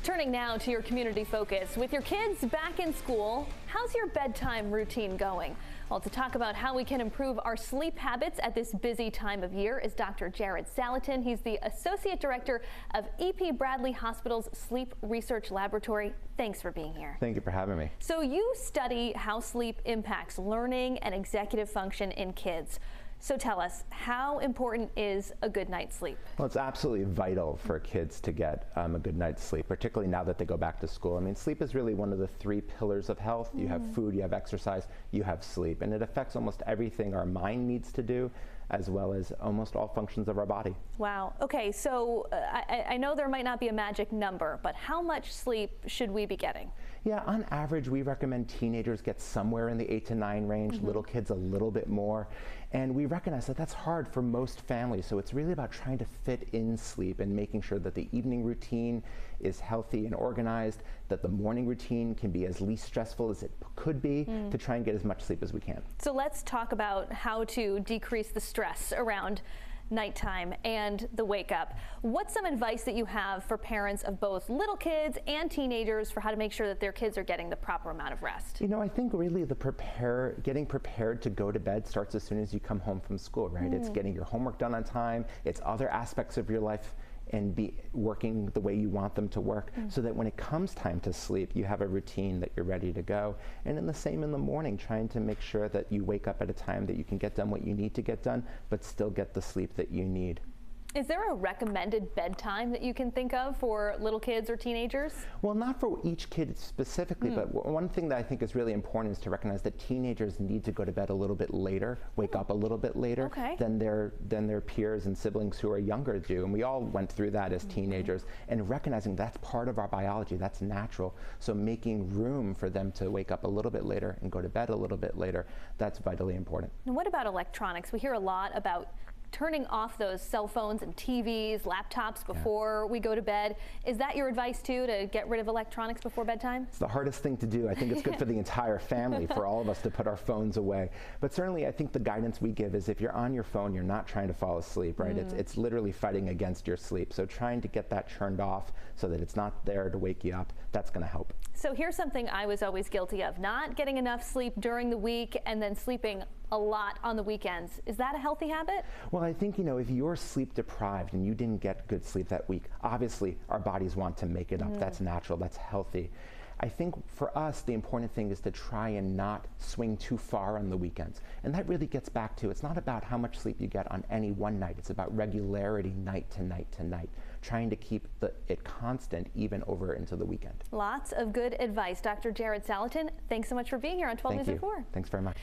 Turning now to your community focus. With your kids back in school, how's your bedtime routine going? Well, to talk about how we can improve our sleep habits at this busy time of year is Dr. Jared Saletin. He's the Associate Director of E.P. Bradley Hospital's Sleep Research Laboratory. Thanks for being here. Thank you for having me. So you study how sleep impacts learning and executive function in kids. So tell us, how important is a good night's sleep? Well, it's absolutely vital for kids to get a good night's sleep, particularly now that they go back to school. I mean, sleep is really one of the three pillars of health. You have food, you have exercise, you have sleep, and it affects almost everything our mind needs to do, as well as almost all functions of our body. Wow. Okay, so I know there might not be a magic number, but how much sleep should we be getting? Yeah, on average, we recommend teenagers get somewhere in the 8 to 9 range, little kids a little bit more. And we recognize that that's hard for most families, so it's really about trying to fit in sleep and making sure that the evening routine is healthy and organized, that the morning routine can be as least stressful as it could be to try and get as much sleep as we can. So let's talk about how to decrease the stress around nighttime and the wake up. What's some advice that you have for parents of both little kids and teenagers for how to make sure that their kids are getting the proper amount of rest? You know, I think really getting prepared to go to bed starts as soon as you come home from school, right? It's getting your homework done on time, it's other aspects of your life and be working the way you want them to work so that when it comes time to sleep, you have a routine that you're ready to go. And then the same in the morning, trying to make sure that you wake up at a time that you can get done what you need to get done, but still get the sleep that you need. Is there a recommended bedtime that you can think of for little kids or teenagers? Well, not for each kid specifically, but one thing that I think is really important is to recognize that teenagers need to go to bed a little bit later, wake up a little bit later than their peers and siblings who are younger do. And we all went through that as teenagers, and recognizing that's part of our biology, that's natural. So making room for them to wake up a little bit later and go to bed a little bit later, that's vitally important. And what about electronics? We hear a lot about turning off those cell phones and TVs, laptops before we go to bed. Is that your advice too, to get rid of electronics before bedtime? It's the hardest thing to do. I think it's good for the entire family, for all of us to put our phones away. But certainly I think the guidance we give is if you're on your phone, you're not trying to fall asleep, right? It's literally fighting against your sleep. So trying to get that turned off so that it's not there to wake you up, that's going to help. So here's something I was always guilty of, not getting enough sleep during the week and then sleeping a lot on the weekends. Is that a healthy habit? Well, I think, you know, if you're sleep deprived and you didn't get good sleep that week, obviously our bodies want to make it up. That's natural, that's healthy. I think for us, the important thing is to try and not swing too far on the weekends. And that really gets back to, it's not about how much sleep you get on any one night. It's about regularity, night to night to night, trying to keep it constant even over into the weekend. Lots of good advice. Dr. Jared Saletin, thanks so much for being here on 12 News at 4. Thanks very much.